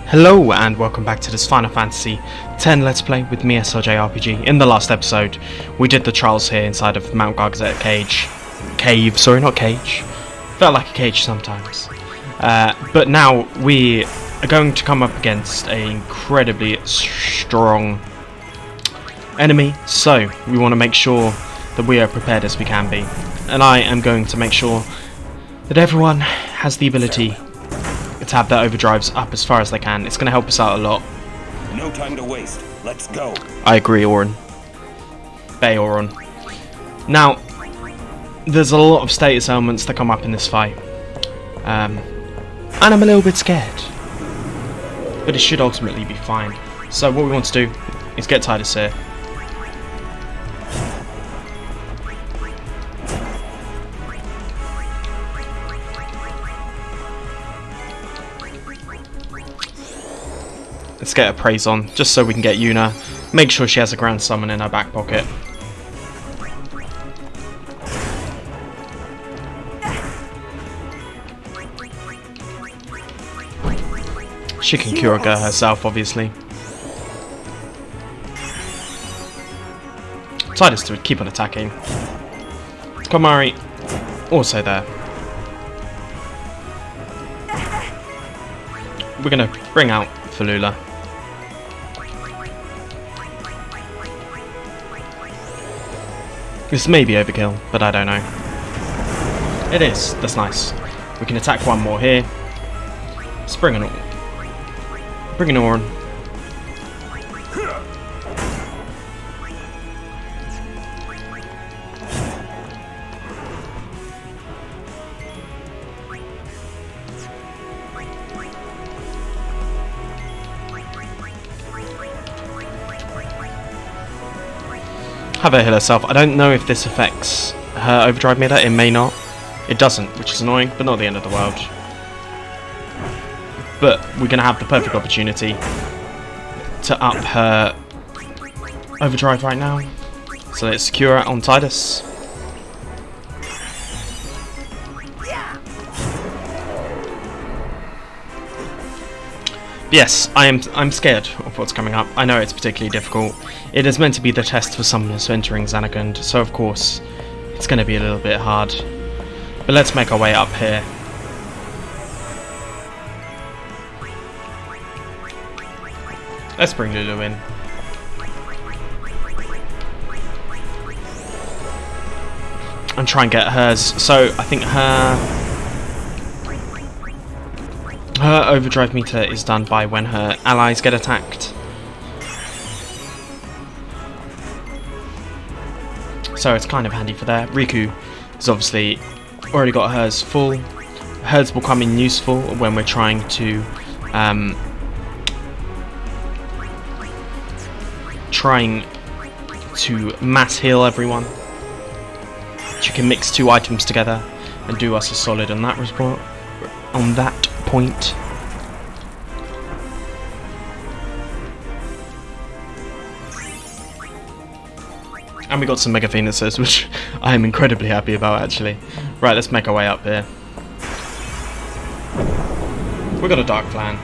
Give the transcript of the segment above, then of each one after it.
Hello and welcome back to this Final Fantasy X Let's Play with me, JRPG. In the last episode, we did the trials here inside of Mount Gargazet Cave, sorry, not cage. Felt like a cage sometimes. But now we are going to come up against an incredibly strong enemy, so we want to make sure that we are prepared as we can be. And I am going to make sure that everyone has the ability to have their overdrives up as far as they can. It's going to help us out a lot. No time to waste. Let's go. I agree, Auron. Auron. Now, there's a lot of status elements that come up in this fight. And I'm a little bit scared. But it should ultimately be fine. So what we want to do is get Tidus here. Let's get a praise on, just so we can get Yuna. Make sure she has a grand summon in her back pocket. She can cure her herself, obviously. Tidus to keep on attacking. Komari, also there. We're gonna bring out Falula. This may be overkill, but I don't know. It is. That's nice. We can attack one more here. Let's bring an Auron. Have her heal herself. I don't know if this affects her overdrive meter. It may not. It doesn't, which is annoying, but not the end of the world. But we're going to have the perfect opportunity to up her overdrive right now. So let's secure it on Tidus. Yes, I'm scared of what's coming up. I know it's particularly difficult. It is meant to be the test for summoners entering Zanarkand, so of course it's going to be a little bit hard. But let's make our way up here. Let's bring Lulu in. And try and get hers. So I think her overdrive meter is done by when her allies get attacked. So it's kind of handy for there. Riku has obviously already got hers full. Hers will come in useful when we're trying to mass heal everyone. She can mix two items together and do us a solid on that point. And we got some Mega Phoenixes, which I am incredibly happy about, actually. Right, let's make our way up here. We've got a Dark Plan.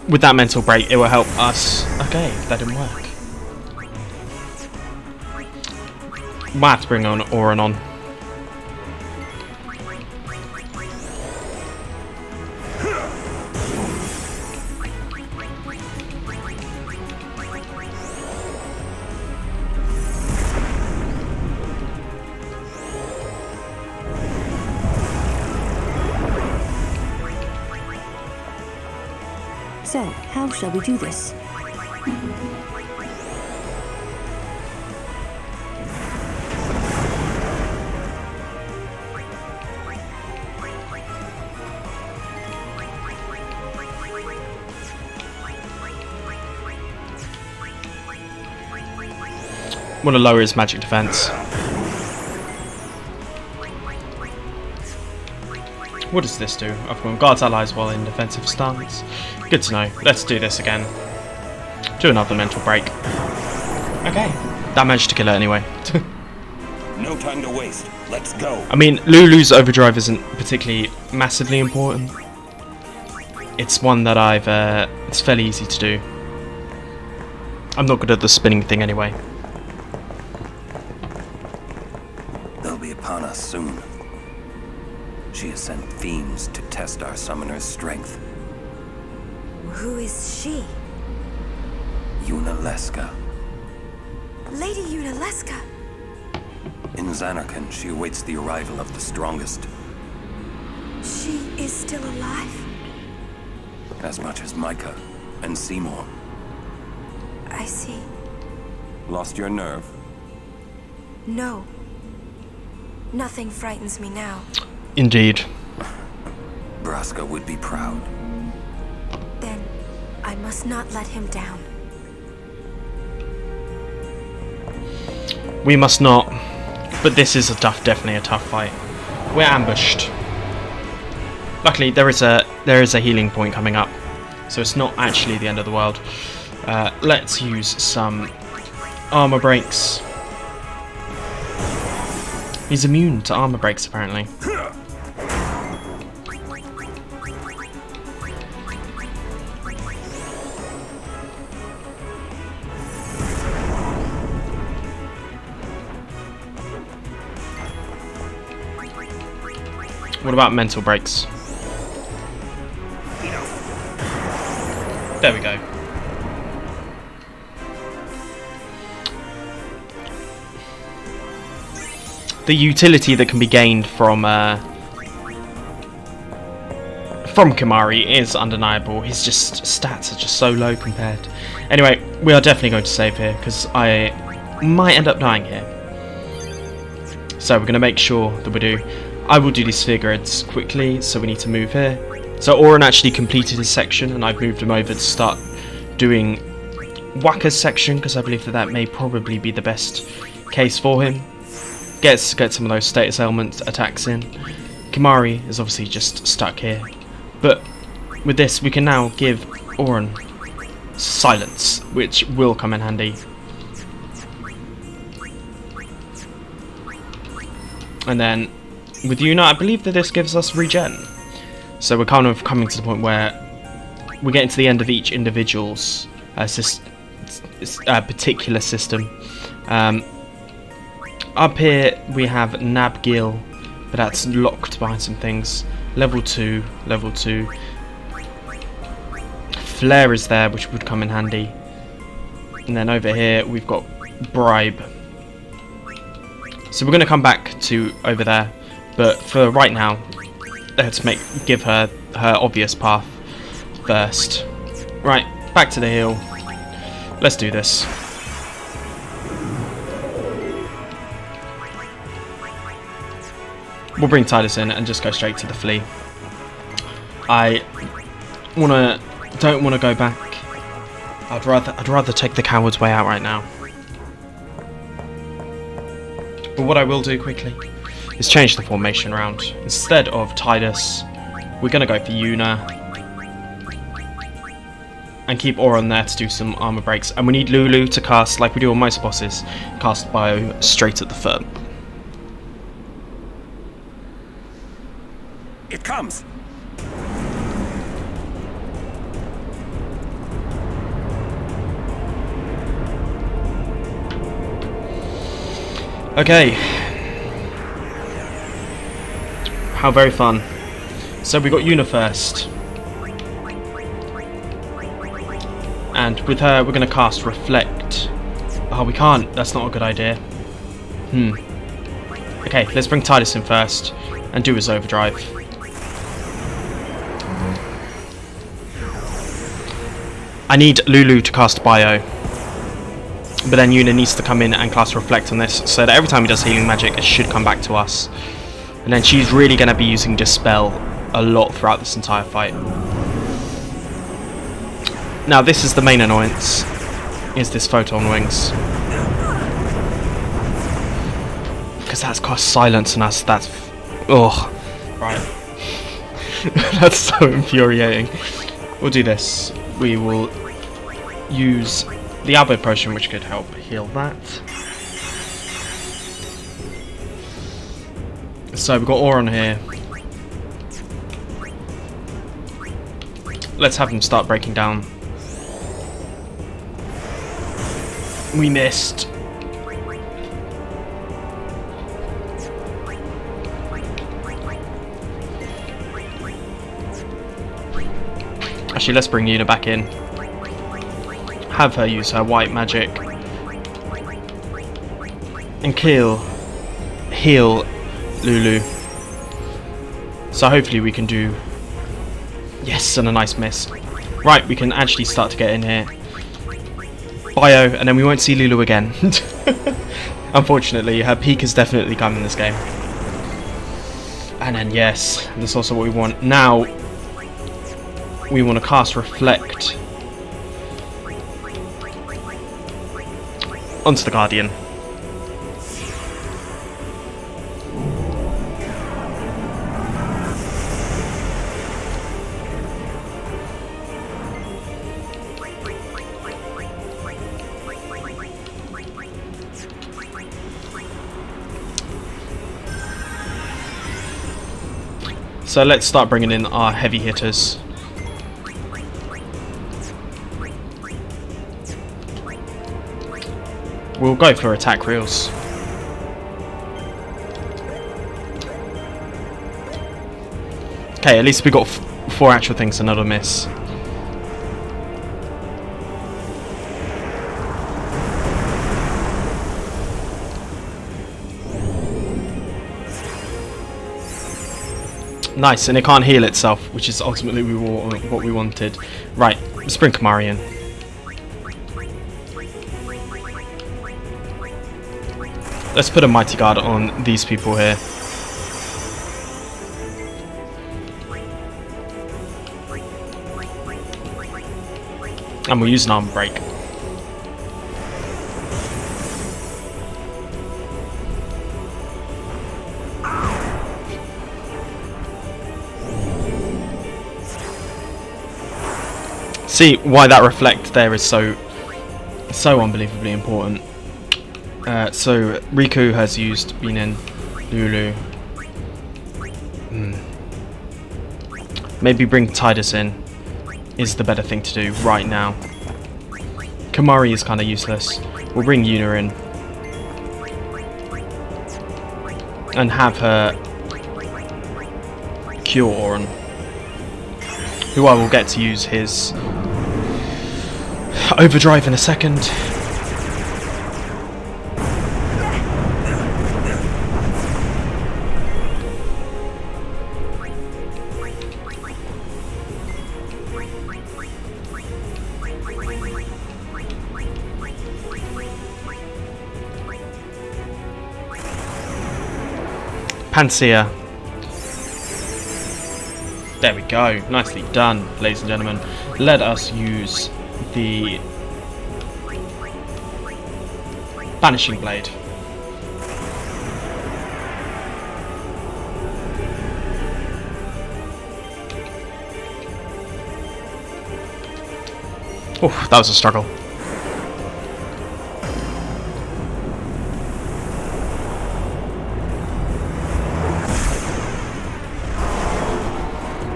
With that mental break, it will help us. Okay, that didn't work. Might have to bring on Auron on. So, how shall we do this? Want to lower his magic defense. What does this do? Everyone guards allies while in defensive stance. Good to know. Let's do this again. Do another mental break. Okay. That managed to kill it anyway. No time to waste. Let's go. I mean, Lulu's overdrive isn't particularly massively important. It's one that it's fairly easy to do. I'm not good at the spinning thing anyway. They'll be upon us soon. She has sent fiends to test our summoner's strength. Who is she? Yuna Leska. Lady Yuna Leska. In Zanarkand, she awaits the arrival of the strongest. She is still alive? As much as Micah and Seymour. I see. Lost your nerve? No. Nothing frightens me now. Indeed. Braska would be proud. Then I must not let him down. We must not. But this is definitely a tough fight. We're ambushed. Luckily, there is a healing point coming up, so it's not actually the end of the world. Let's use some armor breaks. He's immune to armor breaks, apparently. What about mental breaks? There we go. The utility that can be gained from Kimari is undeniable. His stats are just so low compared. Anyway, we are definitely going to save here because I might end up dying here. So we're going to make sure that we do. I will do these sphere grids quickly, so we need to move here. So Auron actually completed his section, and I've moved him over to start doing Wakka's section, because I believe that may probably be the best case for him. Get some of those status element attacks in. Kimari is obviously just stuck here. But with this, we can now give Auron silence, which will come in handy. And then with Yuna, I believe that this gives us regen. So we're kind of coming to the point where we're getting to the end of each individual's particular system. Up here we have Nabgil, but that's locked behind some things. Level 2, level 2. Flare is there, which would come in handy. And then over here we've got Bribe. So we're going to come back to over there. But for right now, let's give her obvious path first. Right, back to the hill. Let's do this. We'll bring Tidus in and just go straight to the flea. I don't wanna go back. I'd rather take the coward's way out right now. But what I will do quickly is change the formation around. Instead of Tidus, we're going to go for Yuna. And keep Auron there to do some armor breaks. And we need Lulu to cast, like we do on most bosses, cast Bio straight at the foot. It comes! Okay. How very fun. So we got Yuna first. And with her we're going to cast Reflect. Oh, we can't. That's not a good idea. Okay, let's bring Tidus in first and do his overdrive. I need Lulu to cast Bio. But then Yuna needs to come in and cast Reflect on this, so that every time he does healing magic, it should come back to us. And then she's really going to be using Dispel a lot throughout this entire fight. Now this is the main annoyance, is this Photon Wings. Because that's cost silence and that's... Ugh. Right. That's so infuriating. We'll do this. We will use the elbow potion, which could help heal that. So we've got Auron here. Let's have him start breaking down. We missed. Actually, let's bring Yuna back in. Have her use her white magic. And heal Lulu. So hopefully we can do... Yes, and a nice miss. Right, we can actually start to get in here. Bio, and then we won't see Lulu again. Unfortunately, her peak has definitely come in this game. And then, yes, that's also what we want. Now, we want to cast Reflect onto the Guardian. So let's start bringing in our heavy hitters. We'll go for attack reels. Okay, at least we got 4 actual things, another miss. Nice, and it can't heal itself, which is ultimately what we wanted. Right, let's bring Kamari in. Let's put a Mighty Guard on these people here. And we'll use an arm break. See why that reflect there is so unbelievably important. So Riku has used Binin, Lulu. Maybe bring Tidus in is the better thing to do right now. Kamari is kind of useless. We'll bring Yuna in and have her cure Auron, who I will get to use his overdrive in a second. Panacea. There we go. Nicely done, ladies and gentlemen. Let us use the Banishing Blade. Oh, that was a struggle.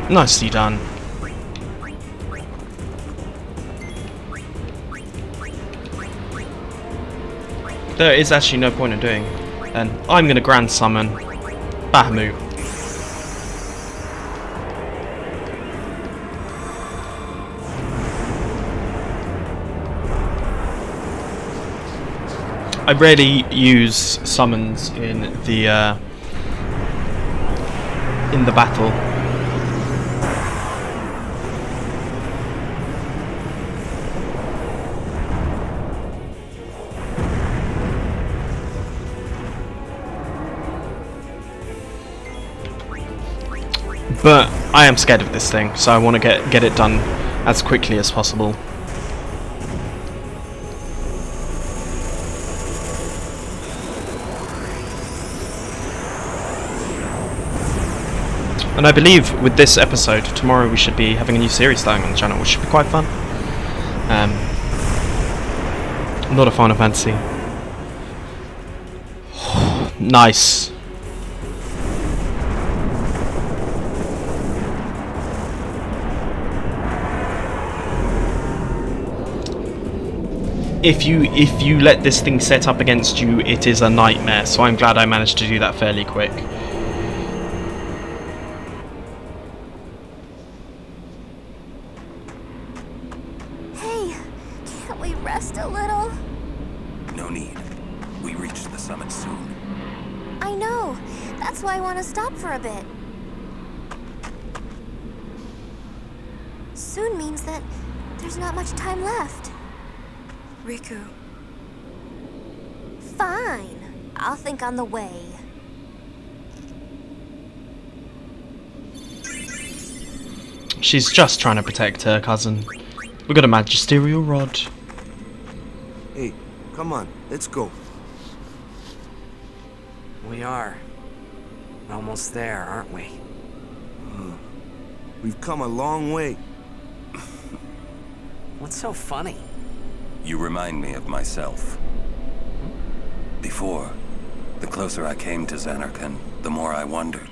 Nicely done. There is actually no point in doing, and I'm going to Grand Summon Bahamut. I rarely use summons in the battle. But I am scared of this thing, so I want to get it done as quickly as possible. And I believe with this episode, tomorrow we should be having a new series starting on the channel, which should be quite fun. Not a Final Fantasy. Nice. If you let this thing set up against you, it is a nightmare, so I'm glad I managed to do that fairly quick. Hey, can't we rest a little? No need. We reach the summit soon. I know. That's why I want to stop for a bit. Soon means that there's not much time left. Riku. Fine. I'll think on the way. She's just trying to protect her cousin. We got a magisterial rod. Hey, come on, let's go. We are. Almost there, aren't we? We've come a long way. What's so funny? You remind me of myself. Before, the closer I came to Zanarkand, the more I wondered.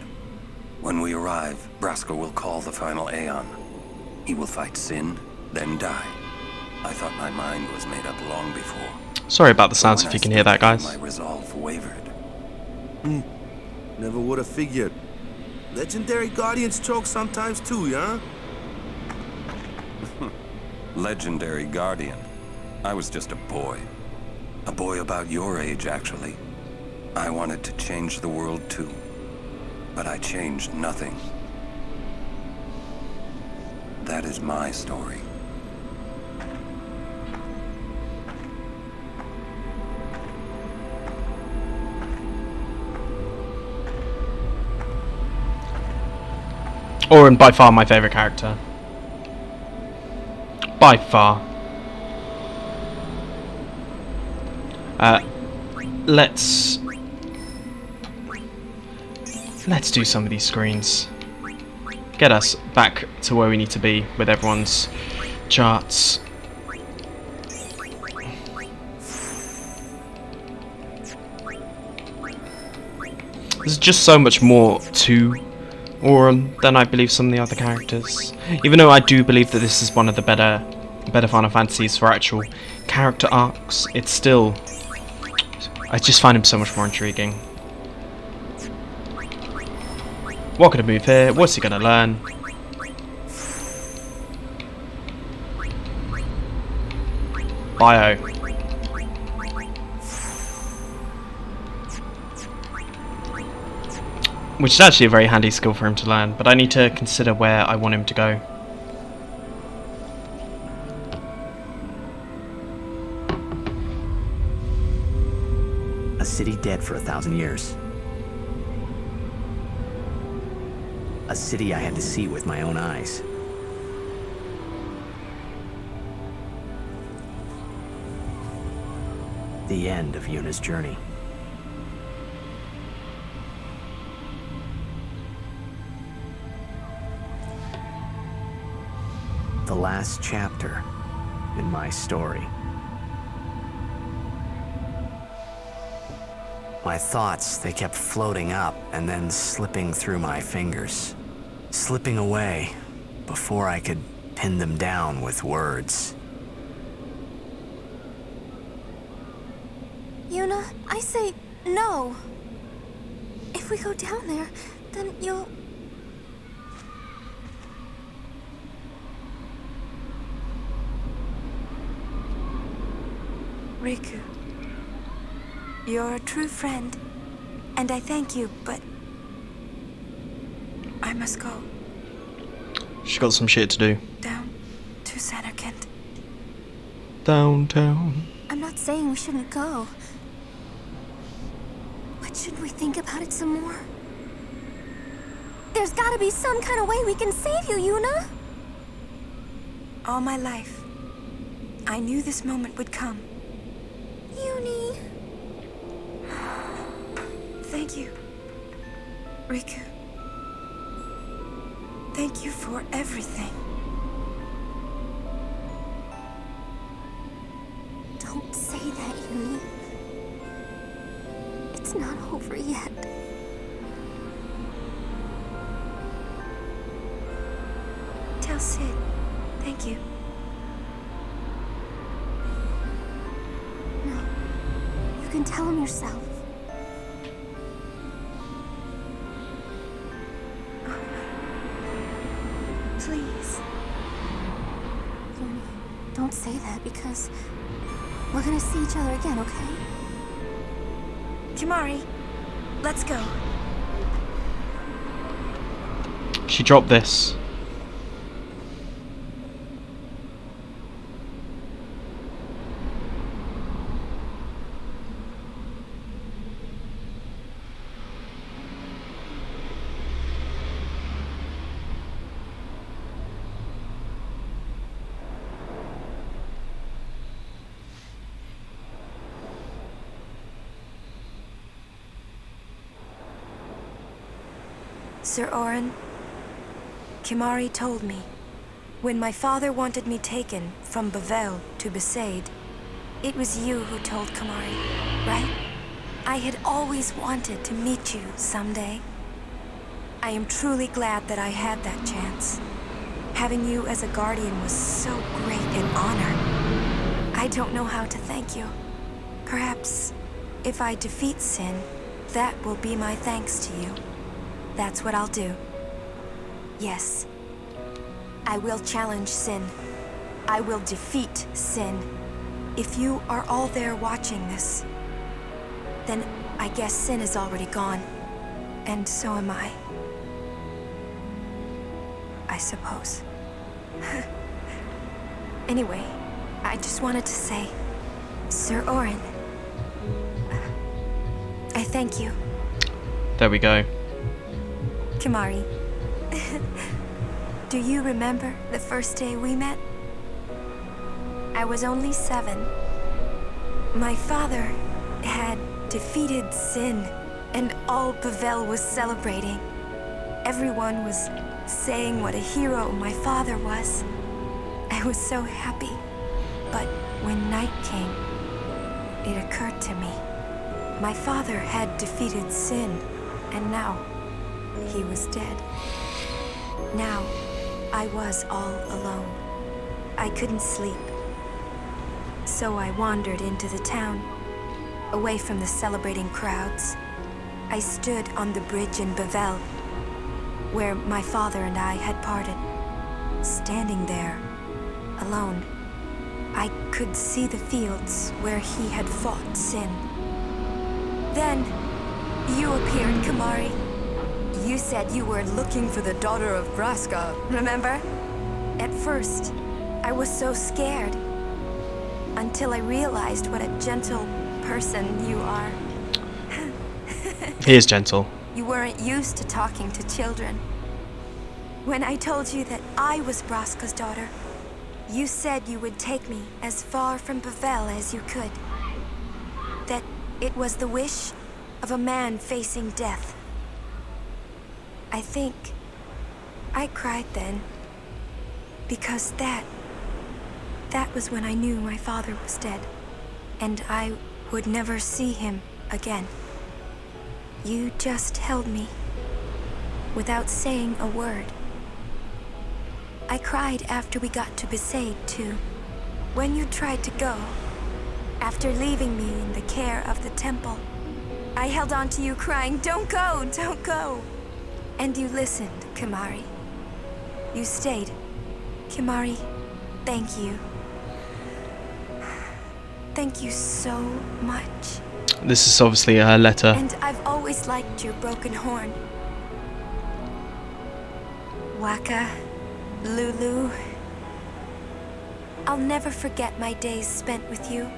When we arrive, Brasker will call the final Aeon. He will fight sin, then die. I thought my mind was made up long before. Sorry about the sounds if you can hear that, guys. My resolve wavered. Never would have figured. Legendary Guardians choke sometimes too, yeah? Legendary Guardian. I was just a boy. A boy about your age, actually. I wanted to change the world too. But I changed nothing. That is my story. Auron, by far my favourite character. By far. Let's do some of these screens. Get us back to where we need to be with everyone's charts. There's just so much more to Auron than I believe some of the other characters. Even though I do believe that this is one of the better Final Fantasies for actual character arcs, it's still... I just find him so much more intriguing. What could I move here? What's he gonna learn? Bio. Which is actually a very handy skill for him to learn, but I need to consider where I want him to go. A city dead for 1,000 years. A city I had to see with my own eyes. The end of Yuna's journey. The last chapter in my story. My thoughts, they kept floating up and then slipping through my fingers. Slipping away before I could pin them down with words. Yuna, I say no. If we go down there, then you'll... Riku, you're a true friend, and I thank you, but I must go. She's got some shit to do. Down to Zanarkand. Downtown. I'm not saying we shouldn't go. But shouldn't we think about it some more? There's gotta be some kind of way we can save you, Yuna! All my life, I knew this moment would come. Yuni. Thank you, Riku. Thank you for everything. Don't say that, Yuna. It's not over yet. Tell Sid. Thank you. No. You can tell him yourself. Please. Yuna, don't say that because we're gonna see each other again, okay? Kimari, let's go. She dropped this. Sir Auron, Kimari told me, when my father wanted me taken from Bhed to Bhed, it was you who told Kimari, right? I had always wanted to meet you someday. I am truly glad that I had that chance. Having you as a guardian was so great an honor. I don't know how to thank you. Perhaps, if I defeat Sin, that will be my thanks to you. That's what I'll do. Yes. I will challenge Sin. I will defeat Sin. If you are all there watching this, then I guess Sin is already gone. And so am I. I suppose. Anyway, I just wanted to say, Sir Auron, I thank you. There we go. Kimari, do you remember the first day we met? I was only 7. My father had defeated Sin, and all Bhed was celebrating. Everyone was saying what a hero my father was. I was so happy. But when night came, it occurred to me. My father had defeated Sin, and now he was dead. Now, I was all alone. I couldn't sleep. So I wandered into the town, away from the celebrating crowds. I stood on the bridge in Bhed, where my father and I had parted. Standing there, alone, I could see the fields where he had fought Sin. Then, you appeared, Kimari. You said you were looking for the daughter of Braska, remember? At first, I was so scared. Until I realized what a gentle person you are. He is gentle. You weren't used to talking to children. When I told you that I was Braska's daughter, you said you would take me as far from Bhed as you could. That it was the wish of a man facing death. I think I cried then, because that was when I knew my father was dead, and I would never see him again. You just held me, without saying a word. I cried after we got to Bhed, too. When you tried to go, after leaving me in the care of the temple, I held on to you crying, "Don't go, don't go!" And you listened, Kimari. You stayed. Kimari, thank you. Thank you so much. This is obviously her letter. And I've always liked your broken horn. Waka, Lulu. I'll never forget my days spent with you,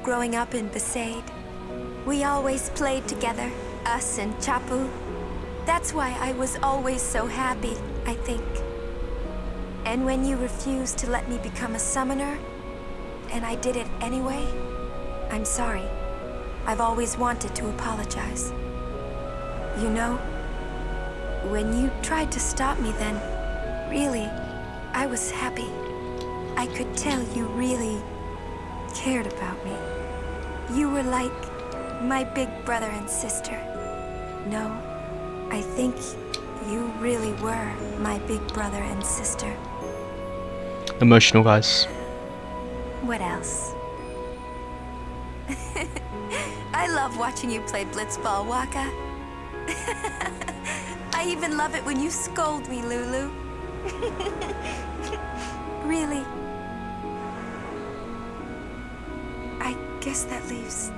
growing up in Bhed. We always played together, us and Chapu. That's why I was always so happy, I think. And when you refused to let me become a summoner, and I did it anyway, I'm sorry. I've always wanted to apologize. You know, when you tried to stop me then, really, I was happy. I could tell you really cared about me. You were like my big brother and sister. No, I think you really were my big brother and sister. Emotional, guys. What else? I love watching you play Blitzball, Waka. I even love it when you scold me, Lulu. Really. I guess that leaves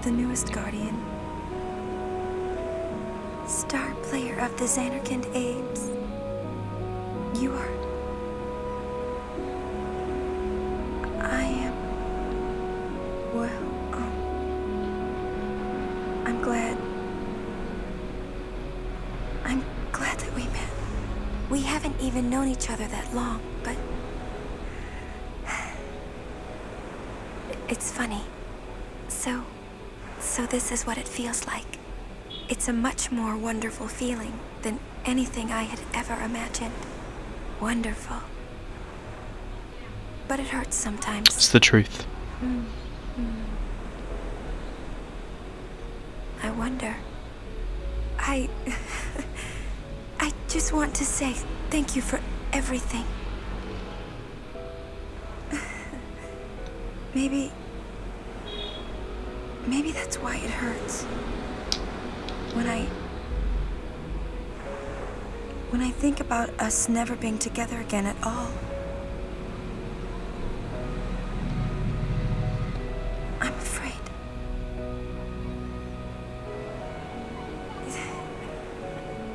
the newest guardian. Star player of the Zanarkand Abes. You are... I am... Well, I'm glad... I'm glad that we met. We haven't even known each other that long, but... It's funny. So this is what it feels like. It's a much more wonderful feeling than anything I had ever imagined. Wonderful. But it hurts sometimes. It's the truth. I wonder. I just want to say thank you for everything. Maybe that's why it hurts. When I think about us never being together again at all. I'm afraid.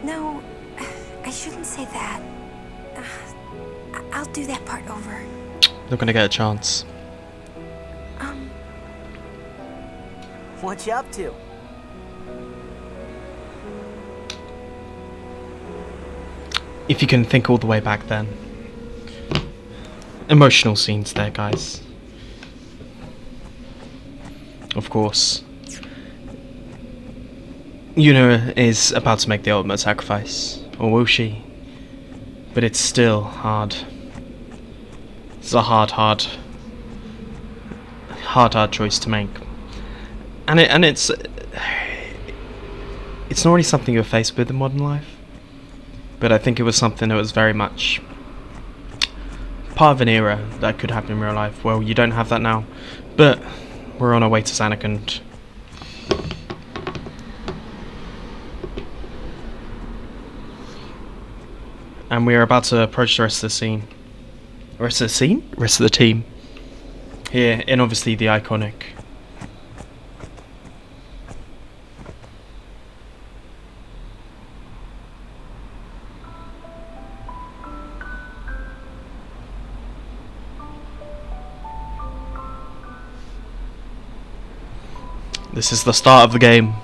No, I shouldn't say that. I'll do that part over. Not gonna get a chance. What you up to? If you can think all the way back then. Emotional scenes there, guys. Of course. Yuna is about to make the ultimate sacrifice. Or will she? But it's still hard. It's a hard choice to make. And it's not really something you're faced with in modern life. But I think it was something that was very much part of an era that could happen in real life. Well, you don't have that now, but we're on our way to Zanarkand. And we are about to approach the rest of the scene. Rest of the team. Here, in obviously the iconic This is the start of the game.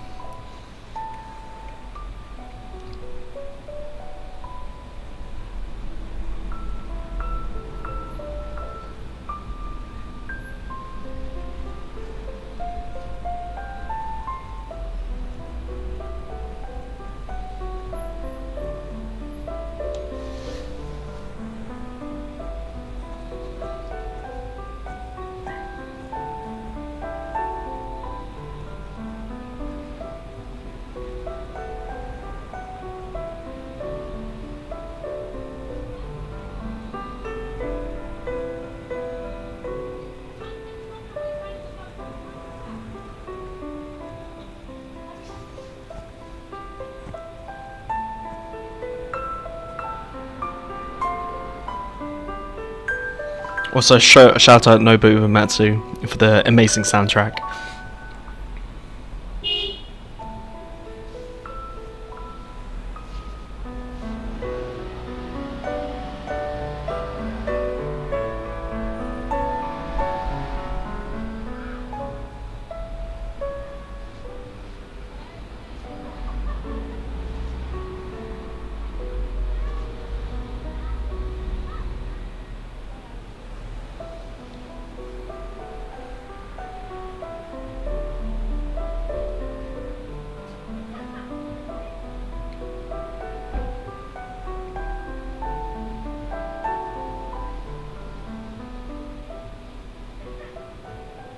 Also, shout out Nobu Uematsu for the amazing soundtrack.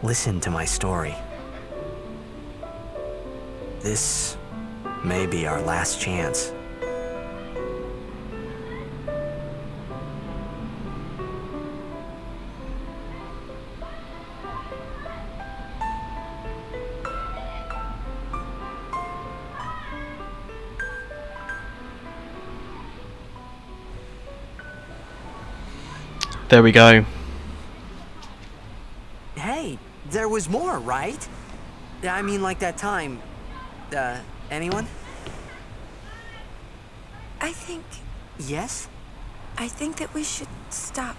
Listen to my story. This may be our last chance. There we go. Hey, there was more, right? I mean, like that time. Anyone? I think Yes? that we should stop.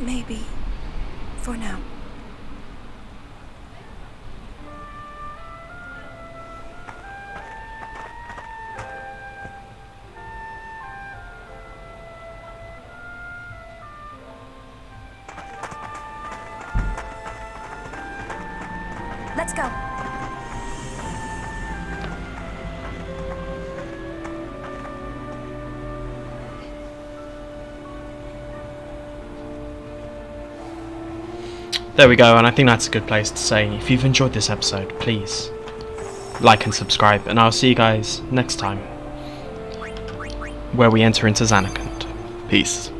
Maybe. For now. Let's go. There we go, and I think that's a good place to say, if you've enjoyed this episode, please like and subscribe, and I'll see you guys next time, where we enter into Zanarkand. Peace.